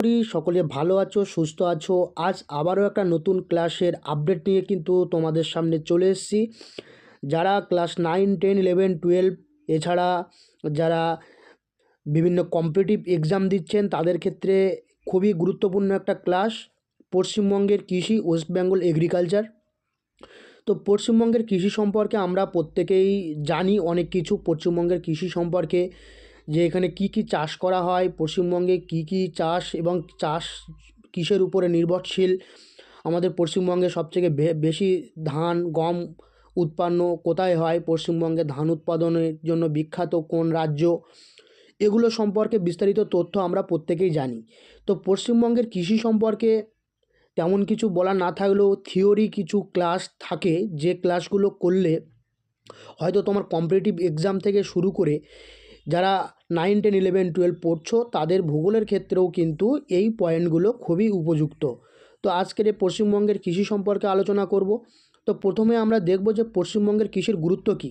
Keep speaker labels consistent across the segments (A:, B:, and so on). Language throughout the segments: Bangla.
A: করি সকলে ভালো আছো, সুস্থ আছো। আজ আবারও একটা নতুন ক্লাসের আপডেট নিয়ে কিন্তু তোমাদের সামনে চলে এসেছি। যারা ক্লাস 9, 10, 11, 12 এছাড়া যারা বিভিন্ন কম্পিটিটিভ এক্সাম দিচ্ছেন তাদের ক্ষেত্রে খুবই গুরুত্বপূর্ণ একটা ক্লাস, পশ্চিমবঙ্গের কৃষি, ওয়েস্ট বেঙ্গল এগ্রিকালচার। তো পশ্চিমবঙ্গের কৃষি সম্পর্কে আমরা প্রত্যেকেই জানি অনেক কিছু। পশ্চিমবঙ্গের কৃষি সম্পর্কে যে এখানে কি কি চাষ করা হয়, পশ্চিমবঙ্গে কি কি চাষ এবং চাষ কিসের উপরে নির্ভরশীল, আমাদের পশ্চিমবঙ্গে সবথেকে বেশি ধান গম উৎপন্ন কোথায় হয়, পশ্চিমবঙ্গে ধান উৎপাদনের জন্য বিখ্যাত কোন রাজ্য, এগুলো সম্পর্কে বিস্তারিত তথ্য আমরা প্রত্যেকেই জানি। তো পশ্চিমবঙ্গের কৃষি সম্পর্কে তেমন কিছু বলা না থাকলেও থিওরি কিছু ক্লাস থাকে, যে ক্লাসগুলো করলে হয়তো তোমার কম্পিটিটিভ এক্সাম থেকে শুরু করে যারা 9, 10, 11, 12 পড়ছো তাদের ভূগোলের ক্ষেত্রেও কিন্তু এই পয়েন্টগুলো খুবই উপযুক্ত। তো আজকের এই পশ্চিমবঙ্গের কৃষি সম্পর্কে আলোচনা করব। তো প্রথমে আমরা দেখব যে পশ্চিমবঙ্গের কৃষির গুরুত্ব কী।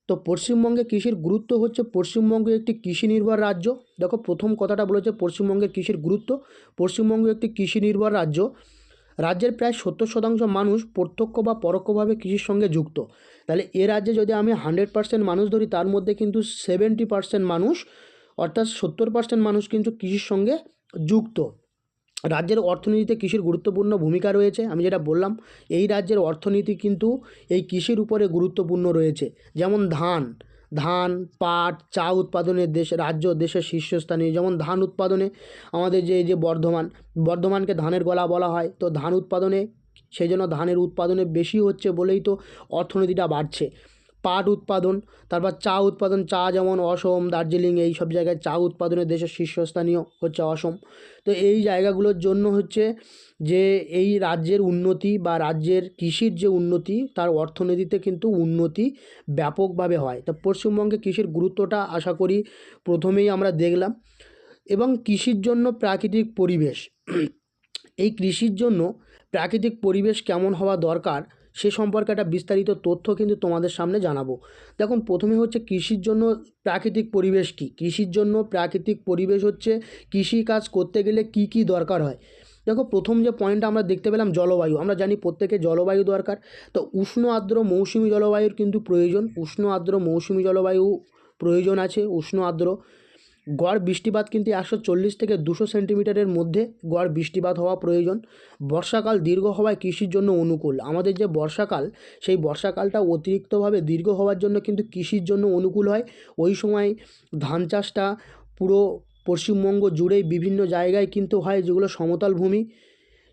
A: তো পশ্চিমবঙ্গে কৃষির গুরুত্ব হচ্ছে, পশ্চিমবঙ্গ একটি কৃষি নির্ভর রাজ্য। দেখো, প্রথম কথাটা বলেছে পশ্চিমবঙ্গের কৃষির গুরুত্ব। পশ্চিমবঙ্গ একটি কৃষি নির্ভর রাজ্য। রাজ্যের প্রায় 70% মানুষ প্রত্যক্ষ বা পরোক্ষভাবে কৃষির সঙ্গে যুক্ত। তাহলে এ রাজ্যে যদি আমি 100% মানুষ ধরি, তার মধ্যে কিন্তু 70% মানুষ, অর্থাৎ 70% মানুষ কিন্তু কৃষির সঙ্গে যুক্ত। রাজ্যের অর্থনীতিতে কৃষির গুরুত্বপূর্ণ ভূমিকা রয়েছে। আমি যেটা বললাম, এই রাজ্যের অর্থনীতি কিন্তু এই কৃষির উপরে গুরুত্বপূর্ণ রয়েছে। যেমন ধান, পাট, চা উৎপাদনের রাজ্য দেশের শীর্ষস্থানীয়। যেমন ধান উৎপাদনে আমাদের যে বর্ধমানকে ধানের গলা বলা হয়। তো ধান উৎপাদনে, সেই জন্য ধানের উৎপাদনে বেশি হচ্ছে বলেই তো অর্থনীতিটা বাড়ছে। পাট উৎপাদন, তারপর চা উৎপাদন, চা যেমন অসম, দার্জিলিং, এই সব জায়গায় চা উৎপাদনের দেশের শীর্ষস্থানীয় হচ্ছে অসম। তো এই জায়গাগুলোর জন্য হচ্ছে যে এই রাজ্যের উন্নতি বা রাজ্যের কৃষির যে উন্নতি, তার অর্থনীতিতে কিন্তু উন্নতি ব্যাপকভাবে হয়। তো পশ্চিমবঙ্গে কৃষির গুরুত্বটা আশা করি প্রথমেই আমরা দেখলাম। এবং কৃষির জন্য প্রাকৃতিক পরিবেশ, এই কৃষির জন্য প্রাকৃতিক পরিবেশ কেমন হওয়া দরকার সে সম্পর্কে একটা বিস্তারিত তথ্য কিন্তু তোমাদের সামনে জানাবো। দেখুন, প্রথমে হচ্ছে কৃষির জন্য প্রাকৃতিক পরিবেশ কী। কৃষির জন্য প্রাকৃতিক পরিবেশ হচ্ছে কৃষিকাজ করতে গেলে কি কি দরকার হয়। দেখো, প্রথম যে পয়েন্টটা আমরা দেখতে পেলাম জলবায়ু। আমরা জানি প্রত্যেকে জলবায়ু দরকার। তো উষ্ণ আর্দ্র মৌসুমি জলবায়ুর কিন্তু প্রয়োজন। উষ্ণ আর্দ্র মৌসুমি জলবায়ু প্রয়োজন আছে। উষ্ণ আর্দ্র গড় বৃষ্টিপাত কিন্তু 140 থেকে 200 সেন্টিমিটারের মধ্যে গড় বৃষ্টিপাত হওয়া প্রয়োজন। বর্ষাকাল দীর্ঘ হওয়ায় কৃষির জন্য অনুকূল। আমাদের যে বর্ষাকাল, সেই বর্ষাকালটা অতিরিক্তভাবে দীর্ঘ হওয়ার জন্য কিন্তু কৃষির জন্য অনুকূল হয়। ওই সময় ধান চাষটা পুরো পশ্চিমবঙ্গ জুড়েই বিভিন্ন জায়গায় কিন্তু হয়, যেগুলো সমতল ভূমি,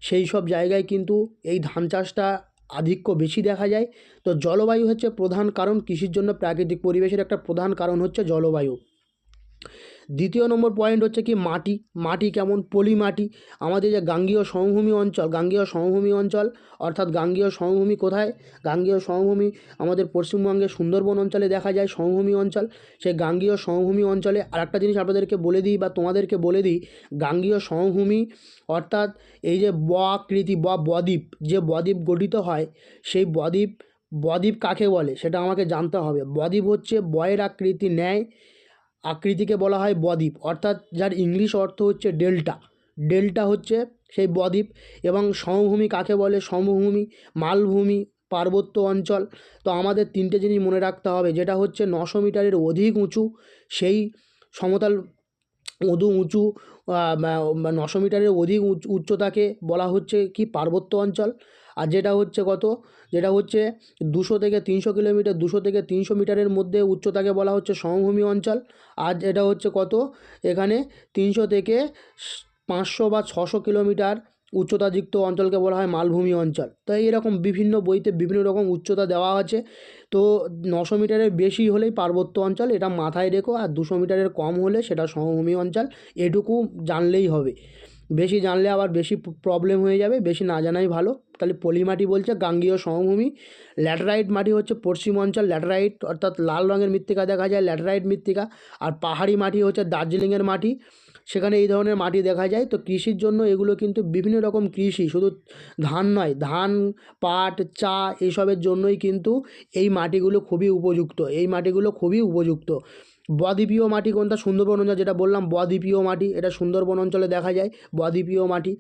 A: সেই সব জায়গায় কিন্তু এই ধান চাষটা আধিক্য বেশি দেখা যায়। তো জলবায়ু হচ্ছে প্রধান কারণ। কৃষির জন্য প্রাকৃতিক পরিবেশের একটা প্রধান কারণ হচ্ছে জলবায়ু। দ্বিতীয় নম্বর পয়েন্ট হচ্ছে কি মাটি কেমন, পলি মাটি। আমাদের যে গাঙ্গেয় সমভূমি অঞ্চল, অর্থাৎ গাঙ্গেয় সমভূমি কোথায়, গাঙ্গেয় সমভূমি আমাদের পশ্চিমবঙ্গের সুন্দরবন অঞ্চলে দেখা যায় সমভূমি অঞ্চল। সেই গাঙ্গেয় সমভূমি অঞ্চলে আরেকটা জিনিস আপনাদেরকে বলে দিই বা তোমাদেরকে বলে দিই, গাঙ্গেয় সমভূমি অর্থাৎ এই যে আকৃতি বা বদ্বীপ, যে বদ্বীপ গঠিত হয়, সেই বদ্বীপ কাকে বলে সেটা আমাকে জানতে হবে। বদ্বীপ হচ্ছে বয়ের আকৃতিকে বলা হয় বদ্বীপ, অর্থাৎ যার ইংলিশ অর্থ হচ্ছে ডেল্টা হচ্ছে সেই বদ্বীপ। এবং সমভূমি কাকে বলে, সমভূমি মালভূমি, পার্বত্য অঞ্চল। তো আমাদের তিনটে জিনিস মনে রাখতে হবে, যেটা হচ্ছে 900 মিটারের অধিক উঁচু সেই সমতল উঁচু 900 মিটারের অধিক উচ্চতাকে বলা হচ্ছে কি পার্বত্য অঞ্চল। আর যেটা হচ্ছে 200 থেকে 300 কিলোমিটার, 200 থেকে 300 মিটারের মধ্যে উচ্চতাকে বলা হচ্ছে সমভূমি অঞ্চল। আর এটা হচ্ছে এখানে 300 থেকে 500 বা 600 কিলোমিটার উচ্চতাযুক্ত অঞ্চলকে বলা হয় মালভূমি অঞ্চল। তো এরকম বিভিন্ন বইতে বিভিন্ন রকম উচ্চতা দেওয়া আছে। তো 900 মিটারের বেশি হলেই পার্বত্য অঞ্চল, এটা মাথায় রেখো। আর 200 মিটারের কম হলে সেটা সমভূমি অঞ্চল। এটুকু জানলেই হবে। বেশি জানলে আবার বেশি প্রবলেম হয়ে যাবে, বেশি না জানাই ভালো। তাহলে পলি মাটি বলছে গাঙ্গেয় সমভূমি। ল্যাটেরাইট মাটি হচ্ছে পশ্চিম অঞ্চল। ল্যাটেরাইট অর্থাৎ লাল রঙের মৃত্তিকা দেখা যায়, ল্যাটেরাইট মৃত্তিকা। আর পাহাড়ি মাটি হচ্ছে দার্জিলিংয়ের মাটি, সেখানে এই ধরনের মাটি দেখা যায়। তো কৃষির জন্য এগুলো কিন্তু বিভিন্ন রকম কৃষি, শুধু ধান নয়, ধান, পাট, চা এসবের জন্যই কিন্তু এই মাটিগুলো খুবই উপযুক্ত। বদ্বীপীয় মাটি কোনটা? সুন্দরবন অঞ্চল, যেটা বললাম বদ্বীপীয় মাটি, এটা সুন্দরবন অঞ্চলে দেখা যায় বদ্বীপীয় মাটি।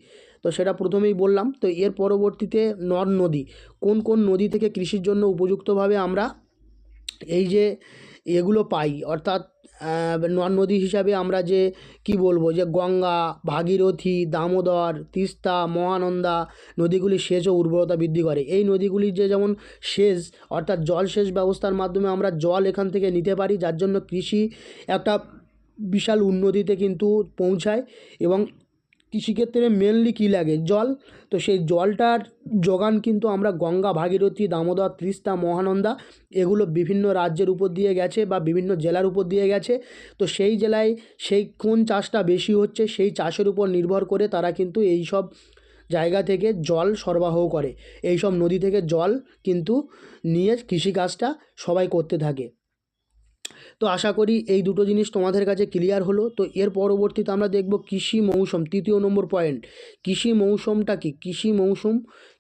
A: তো সেটা প্রথমেই বললাম। তো এর পরবর্তীতে নদ নদী, কোন কোন নদী থেকে কৃষির জন্য উপযুক্তভাবে আমরা এই যে এগুলো পাই, অর্থাৎ নদ নদী হিসাবে আমরা যে কি বলবো, যে গঙ্গা, ভাগীরথী, দামোদর, তিস্তা, মহানন্দা নদীগুলি সেচ ও উর্বরতা বৃদ্ধি করে। এই নদীগুলির যে যেমন সেচ, অর্থাৎ জলসেচ ব্যবস্থার মাধ্যমে আমরা জল এখান থেকে নিতে পারি, যার জন্য কৃষি একটা বিশাল উন্নতিতে কিন্তু পৌঁছায়। এবং কৃষিক্ষেত্রে মেনলি কী লাগে? জল। তো সেই জলটার যোগান কিন্তু আমরা গঙ্গা, ভাগীরথী, দামোদর, তিস্তা, মহানন্দা এগুলো বিভিন্ন রাজ্যের উপর দিয়ে গেছে বা বিভিন্ন জেলার উপর দিয়ে গেছে। তো সেই জেলায় সেই কোন চাষটা বেশি হচ্ছে সেই চাষের উপর নির্ভর করে তারা কিন্তু এই সব জায়গা থেকে জল সরবরাহ করে, এই সব নদী থেকে জল কিন্তু নিয়ে কৃষিকাজটা সবাই করতে থাকে। তো আশা করি এই দুটো জিনিস তোমাদের কাছে ক্লিয়ার হলো। তো এর পরবর্তীতে আমরা দেখব কৃষি মৌসুম, তৃতীয় নম্বর পয়েন্ট। কৃষি মৌসুমটা কি?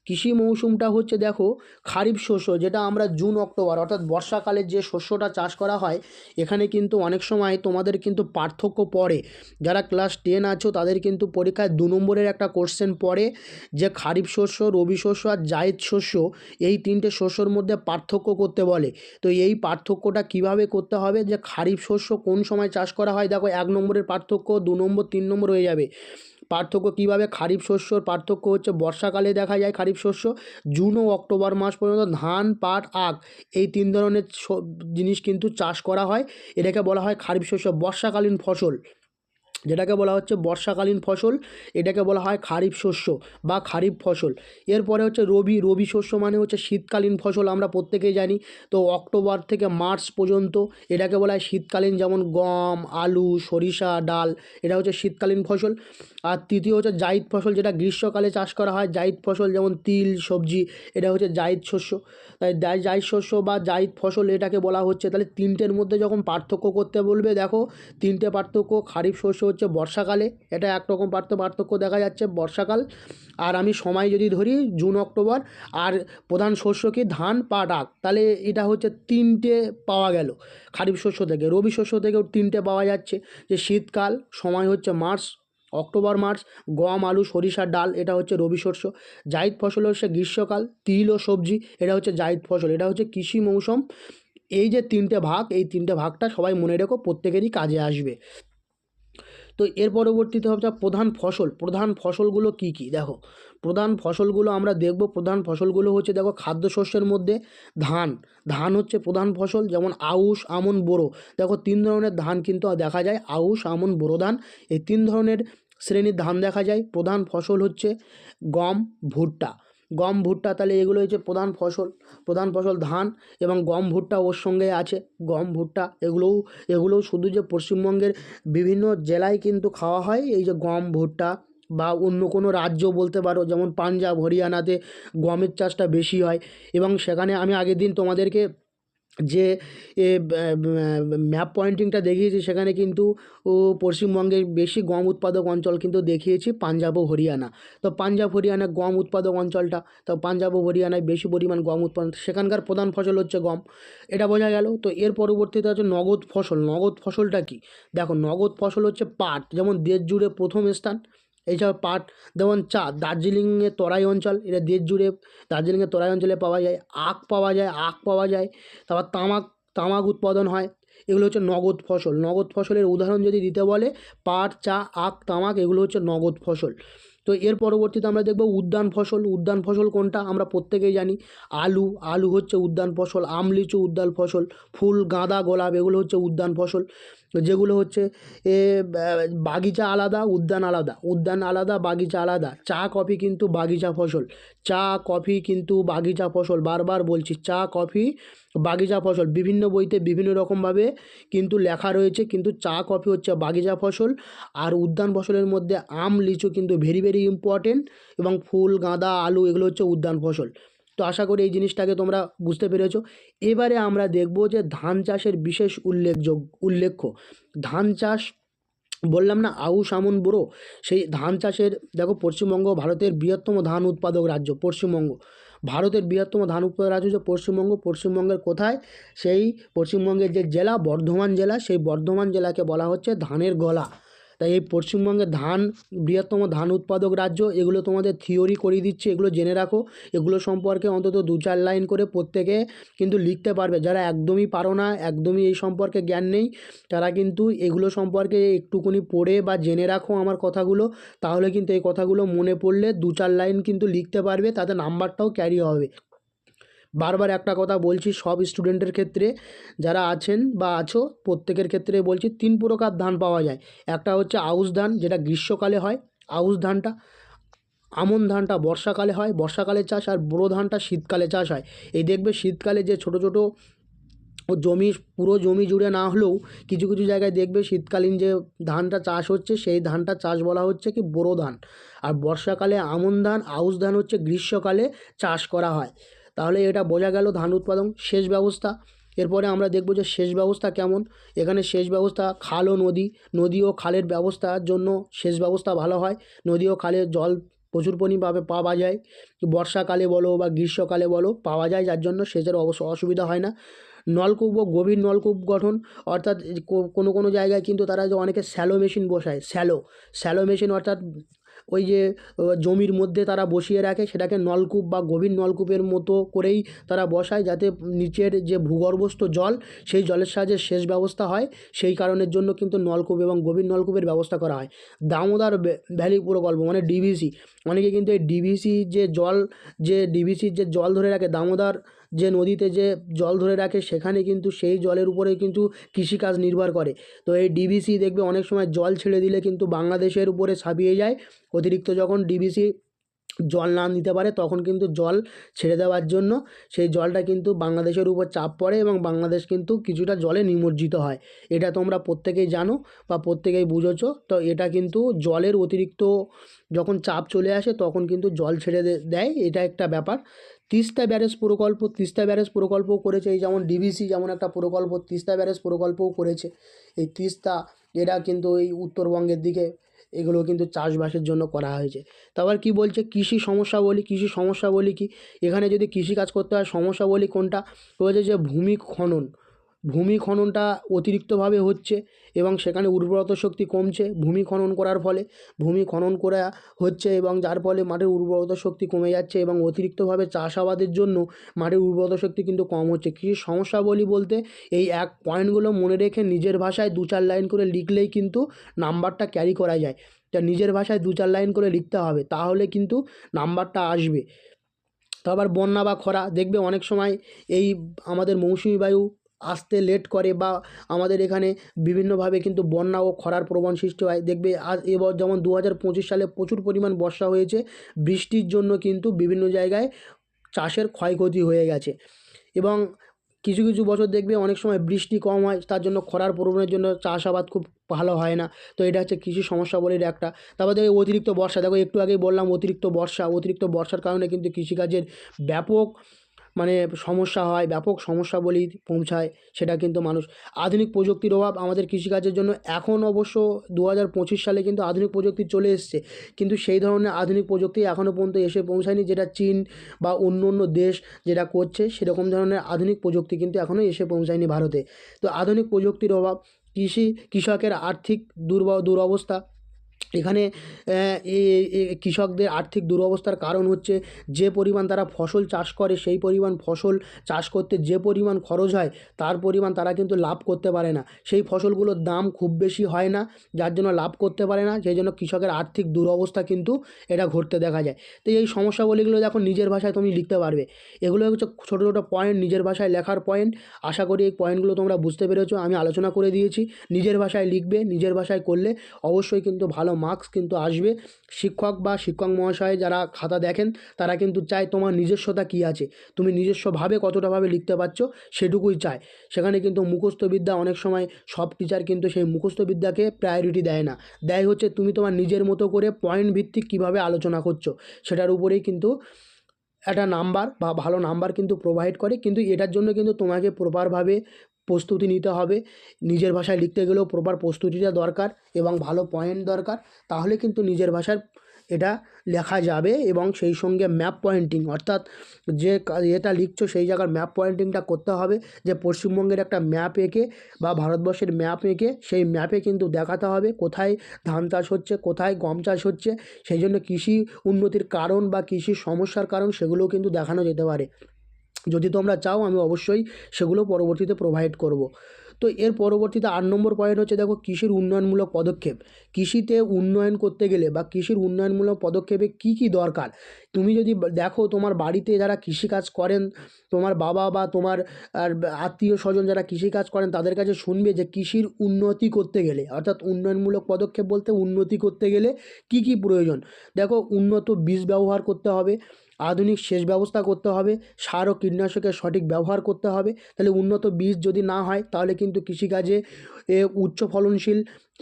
A: কৃষি মৌসুমটা হচ্ছে, দেখো, খারিফ শস্য, যেটা আমরা জুন অক্টোবর অর্থাৎ বর্ষাকালে যে শস্যটা চাষ করা হয়, এখানে কিন্তু অনেক সময় তোমাদের কিন্তু পার্থক্য পড়ে। যারা ক্লাস 10 আছো তাদের কিন্তু পরীক্ষায় 2 নম্বরের একটা কোশ্চেন পড়ে, যে খারিফ শস্য, রবি শস্য আর জায়িদ শস্য, এই তিনটে শস্যর মধ্যে পার্থক্য করতে বলে। তো এই পার্থক্যটা কিভাবে করতে হবে, যে খারিফ শস্য কোন সময় চাষ করা হয়, দেখো 1 নম্বরের পার্থক্য, 2 নম্বর, 3 নম্বর হয়ে যাবে। পার্থক্য কিভাবে? খারিফ শস্যর পার্থক্য হচ্ছে বর্ষাকালে দেখা যায় খারিফ শস্য, জুন ও অক্টোবর মাস পর্যন্ত ধান, পাট, আখ এই 3 ধরনের জিনিস কিন্তু চাষ করা হয়। এটাকে বলা হয় খারিফ শস্য। বর্ষাকালীন ফসল, যেটাকে বলা হচ্ছে বর্ষাকালীন ফসল, এটাকে বলা হয় খারিফ শস্য বা খারিফ ফসল। এরপরে হচ্ছে রবি শস্য, মানে হচ্ছে শীতকালীন ফসল, আমরা প্রত্যেকেই জানি। তো অক্টোবর থেকে মার্চ পর্যন্ত এটাকে বলা হয় শীতকালীন, যেমন গম, আলু, সরিষা, ডাল, এটা হচ্ছে শীতকালীন ফসল। আর তৃতীয় হচ্ছে জায়িদ ফসল, যেটা গ্রীষ্মকালে চাষ করা হয়। জায়িদ ফসল যেমন তিল, সবজি, এটা হচ্ছে জায়িদ শস্য। তাই জায়িদ শস্য বা জায়িদ ফসল এটাকে বলা হচ্ছে। তাহলে তিনটের মধ্যে যখন পার্থক্য করতে বলবে, দেখো তিনটে পার্থক্য। খারিফ শস্য হচ্ছে বর্ষাকালে, এটা একরকম পার্থক্য দেখা যাচ্ছে বর্ষাকাল। আর আমি সময় যদি ধরি জুন অক্টোবর, আর প্রধান শস্য কি? ধান, পাট, আখ। তাহলে এটা হচ্ছে তিনটে পাওয়া গেল খারিফ শস্য থেকে। রবি শস্য থেকেও তিনটে পাওয়া যাচ্ছে, যে শীতকাল, সময় হচ্ছে মার্চ, অক্টোবর মার্চ, গম, আলু, সরিষার ডাল, এটা হচ্ছে রবি শস্য। জায়িদ ফসল হচ্ছে গ্রীষ্মকাল, তিল ও সবজি, এটা হচ্ছে জায়িদ ফসল। এটা হচ্ছে কৃষি মৌসুম। এই যে তিনটে ভাগ, এই তিনটে ভাগটা সবাই মনে রেখো, প্রত্যেকেরই কাজে আসবে। তো এর পরবর্তীতে হচ্ছে প্রধান ফসলগুলো কি কি? দেখো, প্রধান ফসলগুলো আমরা দেখব। প্রধান ফসলগুলো হচ্ছে, দেখো, খাদ্যশস্যের মধ্যে ধান হচ্ছে প্রধান ফসল, যেমন আউশ, আমন, বোরো। দেখো 3 ধরনের ধান কিন্তু দেখা যায়, আউশ, আমন, বোরো ধান, এই 3 ধরনের শ্রেণীর ধান দেখা যায়। প্রধান ফসল হচ্ছে গম, ভুট্টা। তাহলে এগুলো হচ্ছে প্রধান ফসল ধান এবং গম, ভুট্টা ওর সঙ্গে আছে। গম, ভুট্টা এগুলোও শুধু যে পশ্চিমবঙ্গের বিভিন্ন জেলায় কিন্তু খাওয়া হয়, এই যে গম, ভুট্টা, বা অন্য কোনো রাজ্য বলতে পারো, যেমন পাঞ্জাব, হরিয়ানাতে গমের চাষটা বেশি হয়। এবং সেখানে আমি আগের দিন তোমাদেরকে যে ম্যাপ পয়েন্টিংটা দেখিয়েছি, সেখানে কিন্তু পশ্চিমবঙ্গের বেশি গম উৎপাদক অঞ্চল কিন্তু দেখিয়েছি পাঞ্জাব ও হরিয়ানা। তো পাঞ্জাব, হরিয়ানা গম উৎপাদক অঞ্চলটা, তো পাঞ্জাব ও হরিয়ানায় বেশি পরিমাণ গম উৎপাদন, সেখানকার প্রধান ফসল হচ্ছে গম, এটা বোঝা গেল। তো এর পরবর্তীতে হচ্ছে নগদ ফসলটা কি? দেখো, নগদ ফসল হচ্ছে পাট, যেমন দেশ জুড়ে প্রথম স্থান। এছাড়া পাট, যেমন চা, দার্জিলিংয়ের তরাই অঞ্চল, এটা দেশ জুড়ে দার্জিলিংয়ের তরাই অঞ্চলে পাওয়া যায়। আখ পাওয়া যায়। তারপর তামাক উৎপাদন হয়। এগুলো হচ্ছে নগদ ফসলের উদাহরণ যদি দিতে বলে, পাট, চা, আখ, তামাক, এগুলো হচ্ছে নগদ ফসল। তো এর পরবর্তীতে আমরা দেখব উদ্যান ফসল কোনটা? আমরা প্রত্যেকেই জানি আলু হচ্ছে উদ্যান ফসল, আম, লিচু উদ্যান ফসল, ফুল, গাঁদা, গোলাপ, এগুলো হচ্ছে উদ্যান ফসল। যেগুলো হচ্ছে বাগিচা আলাদা, উদ্যান আলাদা, বাগিচা আলাদা। চা, কফি কিন্তু বাগিচা ফসল, বারবার বলছি, চা, কফি বাগিচা ফসল। বিভিন্ন বইতে বিভিন্ন রকমভাবে কিন্তু লেখা রয়েছে, কিন্তু চা, কফি হচ্ছে বাগিচা ফসল। আর উদ্যান ফসলের মধ্যে আম, লিচু কিন্তু ভেরি ভেরি ইম্পর্টেন্ট, এবং ফুল, গাঁদা, আলু, এগুলো হচ্ছে উদ্যান ফসল। তো আশা করি এই জিনিসটাকে তোমরা বুঝতে পেরেছো। এবারে আমরা দেখব যে ধান চাষের বিশেষ উল্লেখ্য ধান চাষ, বললাম না আউশ, আমন, বোরো, সেই ধান চাষের, দেখো, পশ্চিমবঙ্গ ভারতের বৃহত্তম ধান উৎপাদক রাজ্য। পশ্চিমবঙ্গ ভারতের বৃহত্তম ধান উৎপাদক রাজ্য যে পশ্চিমবঙ্গ, পশ্চিমবঙ্গের কোথায়? সেই পশ্চিমবঙ্গের যে জেলা বর্ধমান জেলা, সেই বর্ধমান জেলাকে বলা হচ্ছে ধানের গলা। তাই এই পশ্চিমবঙ্গের ধান বৃহত্তম ধান উৎপাদক রাজ্য, এগুলো তোমাদের থিওরি করিয়ে দিচ্ছে, এগুলো জেনে রাখো। এগুলো সম্পর্কে অন্তত 2-4 লাইন করে প্রত্যেকে কিন্তু লিখতে পারবে। যারা একদমই পারো না, একদমই এই সম্পর্কে জ্ঞান নেই, তারা কিন্তু এগুলো সম্পর্কে একটুখানি পড়ে বা জেনে রাখো আমার কথাগুলো। তাহলে কিন্তু এই কথাগুলো মনে পড়লে 2-4 লাইন কিন্তু লিখতে পারবে, তাতে নাম্বারটাও ক্যারি হবে। বারবার একটা কথা বলছি সব স্টুডেন্টের ক্ষেত্রে, যারা আছেন বা আছো প্রত্যেকের ক্ষেত্রে বলছি, 3 প্রকার ধান পাওয়া যায়। একটা হচ্ছে আউশ ধান, যেটা গ্রীষ্মকালে হয়, আউশ ধানটা। আমন ধানটা বর্ষাকালে হয়, বর্ষাকালে চাষ। আর বোরো ধানটা শীতকালে চাষ হয়। এই দেখবে শীতকালে যে ছোটো ছোটো জমি, পুরো জমি জুড়ে না হলেও কিছু কিছু জায়গায় দেখবে শীতকালীন যে ধানটা চাষ হচ্ছে, সেই ধানটা চাষ বলা হচ্ছে কি বোরো ধান। আর বর্ষাকালে আমন ধান, আউশ ধান হচ্ছে গ্রীষ্মকালে চাষ করা হয়। তাহলে এটা বোঝা গেল ধান উৎপাদন। সেচ ব্যবস্থা, এরপরে আমরা দেখব যে সেচ ব্যবস্থা কেমন। এখানে সেচ ব্যবস্থা খাল ও নদী, নদী ও খালের ব্যবস্থার জন্য সেচ ব্যবস্থা ভালো হয়। নদী ও খালের জল প্রচুর পরিমাণে পাওয়া যায়, বর্ষাকালে বলো বা গ্রীষ্মকালে বলো পাওয়া যায়, যার জন্য সেচের অসুবিধা হয় না। নলকূপ ও গভীর নলকূপ গঠন, অর্থাৎ কোনো কোনো জায়গায় কিন্তু তারা যে অনেকে শ্যালো মেশিন বসায়, শ্যালো মেশিন, অর্থাৎ ওই যে জমির মধ্যে তারা বসিয়ে রাখে, সেটাকে নলকূপ বা গভীর নলকূপের মতো করেই তারা বসায়, যাতে নিচের যে ভূগর্ভস্থ জল, সেই জলের সাহায্যে সেচ ব্যবস্থা হয়। সেই কারণের জন্য কিন্তু নলকূপ এবং গভীর নলকূপের ব্যবস্থা করা হয়। দামোদর ভ্যালি প্রকল্প মানে ডিভিসি, অনেকে কিন্তু এই ডিভিসির যে জল ধরে রাখে, দামোদর যে নদীতে যে জল ধরে রাখে, সেখানে কিন্তু সেই জলের উপরেই কিন্তু কৃষিকাজ নির্ভর করে। তো এই ডিভিসি দেখবে অনেক সময় জল ছেড়ে দিলে কিন্তু বাংলাদেশের উপরে ছাপিয়ে যায়। অতিরিক্ত যখন ডিভিসি জল না নিতে পারে, তখন কিন্তু জল ছেড়ে দেওয়ার জন্য সেই জলটা কিন্তু বাংলাদেশের উপর চাপ পড়ে এবং বাংলাদেশ কিন্তু কিছুটা জলে নিমজ্জিত হয়। এটা তোমরা প্রত্যেকেই জানো বা প্রত্যেকেই বুঝেছো। তো এটা কিন্তু জলের অতিরিক্ত যখন চাপ চলে আসে, তখন কিন্তু জল ছেড়ে দেয়, এটা একটা ব্যাপার। তিস্তা ব্যারেজ প্রকল্পও করেছে। এই যেমন ডিভিসি যেমন একটা প্রকল্প, তিস্তা ব্যারেজ প্রকল্পও করেছে। এই তিস্তা, এরা কিন্তু এই উত্তরবঙ্গের দিকে এগুলো কিন্তু চাষবাসের জন্য করা হয়েছে। তারপর কি বলছে, কৃষি সমস্যা বলি কি, এখানে যদি কৃষি কাজ করতে হয় সমস্যা বলি কোনটা, বলছে যে ভূমি খননটা অতিরিক্তভাবে হচ্ছে এবং সেখানে উর্বরতা শক্তি কমছে ভূমি খনন করার ফলে। ভূমি খনন করা হচ্ছে এবং যার ফলে মাটির উর্বরতা শক্তি কমে যাচ্ছে এবং অতিরিক্তভাবে চাষাবাদের জন্য মাটির উর্বরতা শক্তি কিন্তু কম হচ্ছে। কৃষি সমস্যা বলতে এই এক পয়েন্টগুলো মনে রেখে নিজের ভাষায় 2-4 লাইন করে লিখলেই কিন্তু নাম্বারটা ক্যারি করা যায়। তা নিজের ভাষায় 2-4 লাইন করে লিখতে হবে, তাহলে কিন্তু নাম্বারটা আসবে। তো আবার বন্যা বা খরা, দেখবে অনেক সময় এই আমাদের মৌসুমি বায়ু আসতে লেট করে বা আমাদের এখানে বিভিন্নভাবে কিন্তু বন্যা ও খরার প্রবণ সৃষ্টি হয়। দেখবে আজ এবার যেমন 2025 সালে প্রচুর পরিমাণ বর্ষা হয়েছে, বৃষ্টির জন্য কিন্তু বিভিন্ন জায়গায় চাষের ক্ষয়ক্ষতি হয়ে গেছে। এবং কিছু কিছু বছর দেখবে অনেক সময় বৃষ্টি কম হয়, তার জন্য খরার প্রবণের জন্য চাষাবাদ খুব ভালো হয় না। তো এটা হচ্ছে কৃষি সমস্যাবলীর একটা। তারপর দেখো অতিরিক্ত বর্ষা, দেখো একটু আগেই বললাম অতিরিক্ত বর্ষার কারণে কিন্তু কৃষিকাজের ব্যাপক মানে সমস্যা হয়, ব্যাপক সমস্যাবলী পৌঁছায়, সেটা কিন্তু মানুষ। আধুনিক প্রযুক্তির অভাব আমাদের কৃষিকাজের জন্য, এখন অবশ্য 2025 সালে কিন্তু আধুনিক প্রযুক্তি চলে এসছে, কিন্তু সেই ধরনের আধুনিক প্রযুক্তি এখনও পর্যন্ত এসে পৌঁছায়নি, যেটা চীন বা অন্য অন্য দেশ যেটা করছে, সেরকম ধরনের আধুনিক প্রযুক্তি কিন্তু এখনও এসে পৌঁছায়নি ভারতে। তো আধুনিক প্রযুক্তির অভাব, কৃষকের আর্থিক দুরবস্থা, এখানে কৃষকদের আর্থিক দুরবস্থার কারণ হচ্ছে যে পরিমাণ তারা ফসল চাষ করে, সেই পরিমাণ ফসল চাষ করতে যে পরিমাণ খরচ হয়, তার পরিমাণ তারা কিন্তু লাভ করতে পারে না। সেই ফসলগুলোর দাম খুব বেশি হয় না, যার জন্য লাভ করতে পারে না, সেই জন্য কৃষকের আর্থিক দুরবস্থা কিন্তু এটা ঘটতে দেখা যায়। তো এই সমস্যাবলীগুলো দেখো নিজের ভাষায় তুমি লিখতে পারবে। এগুলো হচ্ছে ছোটো ছোটো পয়েন্ট, নিজের ভাষায় লেখার পয়েন্ট। আশা করি এই পয়েন্টগুলো তোমরা বুঝতে পেরেছো, আমি আলোচনা করে দিয়েছি। নিজের ভাষায় লিখবে, নিজের ভাষায় করলে অবশ্যই কিন্তু ভালো মার্কস কিন্তু আসবে। শিক্ষক বা শিক্ষক মহাশয় যারা খাতা দেখেন, তারা কিন্তু চায় তোমার নিজস্বতা কী আছে, তুমি নিজস্বভাবে কতটাভাবে লিখতে পারছো, সেটুকুই চায়। সেখানে কিন্তু মুখস্থবিদ্যা অনেক সময় সব টিচার কিন্তু সেই মুখস্থবিদ্যাকে প্রায়োরিটি দেয় না, দেয় হচ্ছে তুমি তোমার নিজের মতো করে পয়েন্ট ভিত্তিক কীভাবে আলোচনা করছো, সেটার উপরেই কিন্তু একটা নাম্বার বা ভালো নাম্বার কিন্তু প্রোভাইড করে। কিন্তু এটার জন্য কিন্তু তোমাকে প্রপারভাবে প্রস্তুতি নিতে হবে। নিজের ভাষায় লিখতে গেলেও প্রপার প্রস্তুতিটা দরকার এবং ভালো পয়েন্ট দরকার, তাহলে কিন্তু নিজের ভাষার এটা লেখা যাবে এবং সেই সঙ্গে ম্যাপ পয়েন্টিং, অর্থাৎ যে এটা লিখছো সেই জায়গার ম্যাপ পয়েন্টিংটা করতে হবে, যে পশ্চিমবঙ্গের একটা ম্যাপ এঁকে বা ভারতবর্ষের ম্যাপ এঁকে সেই ম্যাপে কিন্তু দেখাতে হবে কোথায় ধান চাষ হচ্ছে, কোথায় গম চাষ হচ্ছে। সেই জন্য কৃষি উন্নতির কারণ বা কৃষির সমস্যার কারণ সেগুলোও কিন্তু দেখানো যেতে পারে। যদি তোমরা চাও আমি অবশ্যই সেগুলো পরবর্তীতে প্রোভাইড করব। তো এর পরবর্তীতে 8 নম্বর পয়েন্ট হচ্ছে, দেখো কৃষির উন্নয়নমূলক পদক্ষেপ। কৃষিতে উন্নয়ন করতে গেলে বা কৃষির উন্নয়নমূলক পদক্ষেপে কী কী দরকার, তুমি যদি দেখো তোমার বাড়িতে যারা কৃষিকাজ করেন, তোমার বাবা বা তোমার আত্মীয় স্বজন যারা কৃষিকাজ করেন তাদের কাছে শুনবে যে কৃষির উন্নতি করতে গেলে, অর্থাৎ উন্নয়নমূলক পদক্ষেপ বলতে উন্নতি করতে গেলে কী কী প্রয়োজন। দেখো উন্নত বীজ ব্যবহার করতে হবে, আধুনিক সেচ ব্যবস্থা করতে হবে, সার ও কীটনাশকের সঠিক ব্যবহার করতে হবে। তাহলে উন্নত বীজ যদি না হয় তাহলে কিন্তু কৃষিকাজে উচ্চ ফলনশীল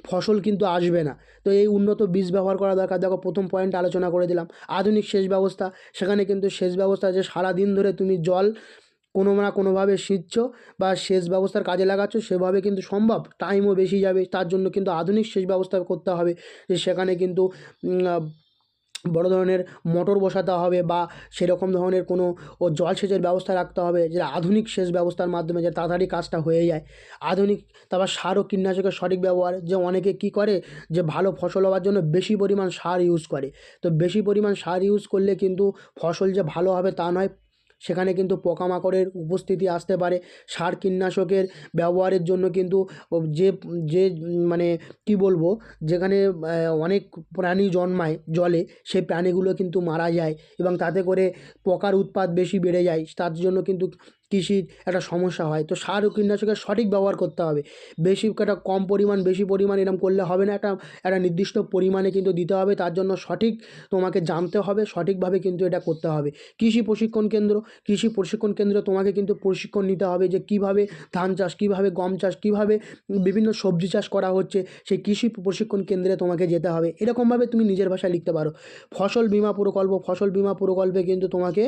A: ফসল কিন্তু আসবে না। তো এই উন্নত বীজ ব্যবহার করা দরকার। দেখো প্রথম পয়েন্ট আলোচনা করে দিলাম। আধুনিক সেচ ব্যবস্থা, সেখানে কিন্তু সেচ ব্যবস্থা যে সারাদিন ধরে তুমি জল কোনো না কোনোভাবে সিঁচছ বা সেচ ব্যবস্থার কাজে লাগাচ্ছ সেভাবে কিন্তু সম্ভব, টাইমও বেশি যাবে। তার জন্য কিন্তু আধুনিক সেচ ব্যবস্থা করতে হবে, যে সেখানে কিন্তু বড় ধরনের মোটর বসাতে হবে বা সেরকম ধরনের কোনো জলসেচের ব্যবস্থা রাখতে হবে, যে আধুনিক সেচ ব্যবস্থার মাধ্যমে যে তাড়াতাড়ি কাজটা হয়ে যায়। আধুনিক, তারপর সার ও কীটনাশকের সঠিক ব্যবহার, যে অনেকে কী করে যে ভালো ফসল হওয়ার জন্য বেশি পরিমাণ সার ইউজ করে। তো বেশি পরিমাণ সার ইউজ করলে কিন্তু ফসল যে ভালো হবে তা নয়, সেখানে কিন্তু পোকামাকড়ের উপস্থিতি আসতে পারে। সার কীটনাশকের ব্যবহারের জন্য কিন্তু যে যে মানে কী বলবো, যেখানে অনেক প্রাণী জন্মায় জলে, সেই প্রাণীগুলো কিন্তু মারা যায় এবং তাতে করে পোকার উৎপাত বেশি বেড়ে যায়। তার জন্য কিন্তু কৃষির একটা সমস্যা হয়। তো সার ও কীটনাশকের সঠিক ব্যবহার করতে হবে। বেশি একটা কম পরিমাণ বেশি পরিমাণ এরকম করলে হবে না, একটা একটা নির্দিষ্ট পরিমাণে কিন্তু দিতে হবে। তার জন্য সঠিক তোমাকে জানতে হবে, সঠিকভাবে কিন্তু এটা করতে হবে। কৃষি প্রশিক্ষণ কেন্দ্র, কৃষি প্রশিক্ষণ কেন্দ্রে তোমাকে কিন্তু প্রশিক্ষণ নিতে হবে, যে কীভাবে ধান চাষ, কীভাবে গম চাষ, কীভাবে বিভিন্ন সবজি চাষ করা হচ্ছে, সেই কৃষি প্রশিক্ষণ কেন্দ্রে তোমাকে যেতে হবে। এরকমভাবে তুমি নিজের ভাষায় লিখতে পারো। ফসল বীমা প্রকল্প, ফসল বীমা প্রকল্পে কিন্তু তোমাকে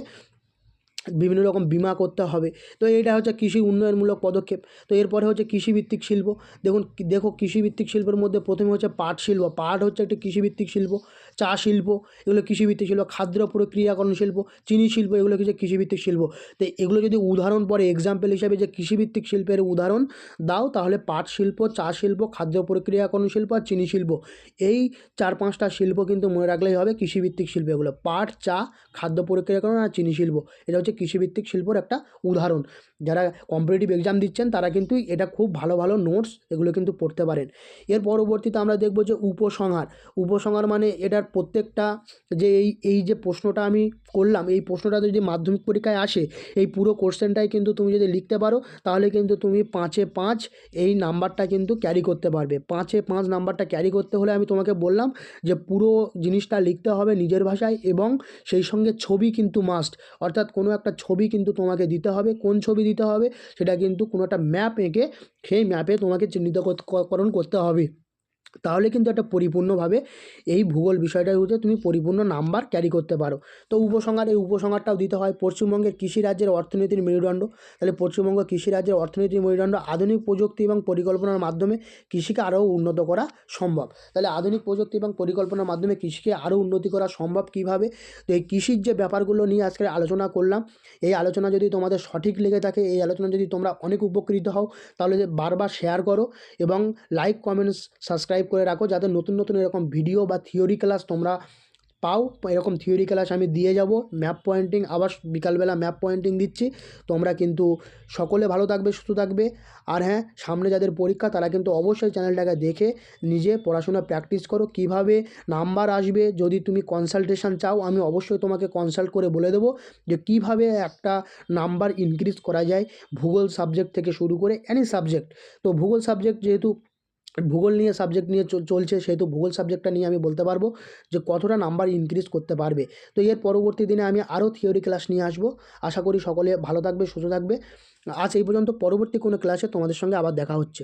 A: বিভিন্ন রকম বিমা করতে হবে। তো এইটা হচ্ছে কৃষি উন্নয়নমূলক পদক্ষেপ। তো এরপরে হচ্ছে কৃষিভিত্তিক শিল্প। দেখো কৃষিভিত্তিক শিল্পের মধ্যে প্রথমে হচ্ছে পাট শিল্প। পাট হচ্ছে একটি কৃষিভিত্তিক শিল্প। চা শিল্প, এগুলো কৃষিভিত্তিক শিল্প। খাদ্য প্রক্রিয়াকরণ শিল্প, চিনি শিল্প, এগুলো কিছু কৃষিভিত্তিক শিল্প। তো এগুলো যদি উদাহরণ পরে এক্সাম্পল হিসাবে যে কৃষিভিত্তিক শিল্পের উদাহরণ দাও, তাহলে পাট শিল্প, চা শিল্প, খাদ্য প্রক্রিয়াকরণ শিল্প আর চিনি শিল্প, এই 4-5টা শিল্প কিন্তু মনে রাখলেই হবে কৃষিভিত্তিক শিল্প। এগুলো পাট, চা, খাদ্য প্রক্রিয়াকরণ আর চিনি শিল্প, এটা হচ্ছে কৃষিভিত্তিক শিল্পর একটা উদাহরণ। যারা কম্পিটিটিভ এক্সাম দিচ্ছেন তারা কিন্তু এটা খুব ভালো ভালো নোটস এগুলো কিন্তু পড়তে পারেন। এর পরবর্তীতে আমরা দেখব যে উপসংহার। উপসংহার মানে এটার প্রত্যেকটা, যে এই যে প্রশ্নটা আমি করলাম, এই প্রশ্নটা যদি মাধ্যমিক পরীক্ষায় আসে, এই পুরো কোশ্চেনটাই কিন্তু তুমি যদি লিখতে পারো তাহলে কিন্তু তুমি 5-এ 5 এই নাম্বারটা কিন্তু ক্যারি করতে পারবে। 5-এ 5 নাম্বারটা ক্যারি করতে হলে আমি তোমাকে বললাম যে পুরো জিনিসটা লিখতে হবে নিজের ভাষায় এবং সেই সঙ্গে ছবি কিন্তু মাস্ট, অর্থাৎ কোনো একটা ছবি কিন্তু তোমাকে দিতে হবে। কোন ছবি দিতে হবে সেটা কিন্তু কোনো একটা ম্যাপ এঁকে সেই ম্যাপে তোমাকে চিহ্নিতকরণ করতে হবে। তাহলে কিন্তু একটা পরিপূর্ণভাবে এই ভূগোল বিষয়টার উপরে তুমি পরিপূর্ণ নাম্বার ক্যারি করতে পারো। তো উপসংহার, এই উপসংহারটাও দিতে হয়। পশ্চিমবঙ্গের কৃষিরাজ্যের অর্থনীতির মেরুদণ্ড। তাহলে পশ্চিমবঙ্গ কৃষিরাজ্যের অর্থনীতির মেরুদণ্ড। আধুনিক প্রযুক্তি এবং পরিকল্পনার মাধ্যমে কৃষিকে আরও উন্নত করা সম্ভব। তাহলে আধুনিক প্রযুক্তি এবং পরিকল্পনার মাধ্যমে কৃষিকে আরও উন্নতি করা সম্ভব কীভাবে? তো এই কৃষির যে ব্যাপারগুলো নিয়ে আজকে আলোচনা করলাম, এই আলোচনা যদি তোমাদের সঠিক লেগে থাকে, এই আলোচনা যদি তোমরা অনেক উপকৃত হও, তাহলে বারবার শেয়ার করো এবং লাইক, কমেন্টস, সাবস্ক্রাইব করে রাখো, যাতে নতুন নতুন এরকম ভিডিও বা থিওরি ক্লাস তোমরা পাও। এরকম থিওরি ক্লাস আমি দিয়ে যাব। ম্যাপ পয়েন্টিং, আবার বিকালবেলা ম্যাপ পয়েন্টিং দিচ্ছি। তোমরা কিন্তু সকলে ভালো থাকবে, সুস্থ থাকবে। আর হ্যাঁ, সামনে যাদের পরীক্ষা তারা কিন্তু অবশ্যই চ্যানেলটাকে দেখে নিজে পড়াশোনা প্র্যাকটিস করো। কিভাবে নাম্বার আসবে, যদি তুমি কনসালটেশন চাও আমি অবশ্যই তোমাকে কনসাল্ট করে বলে দেবো যে কিভাবে একটা নাম্বার ইনক্রিজ করা যায়, ভূগোল সাবজেক্ট থেকে শুরু করে এনি সাবজেক্ট। তো ভূগোল সাবজেক্ট যেহেতু ভূগোল নিয়ে সাবজেক্ট নিয়ে চলছে, সেহেতু ভূগোল সাবজেক্টটা নিয়ে আমি বলতে পারবো যে কতটা নাম্বার ইনক্রিজ করতে পারবে। তো এর পরবর্তী দিনে আমি আরও থিওরি ক্লাস নিয়ে আসবো। আশা করি সকলে ভালো থাকবে, সুস্থ থাকবে। আজ এই পর্যন্ত। পরবর্তী কোনো ক্লাসে তোমাদের সঙ্গে আবার দেখা হচ্ছে।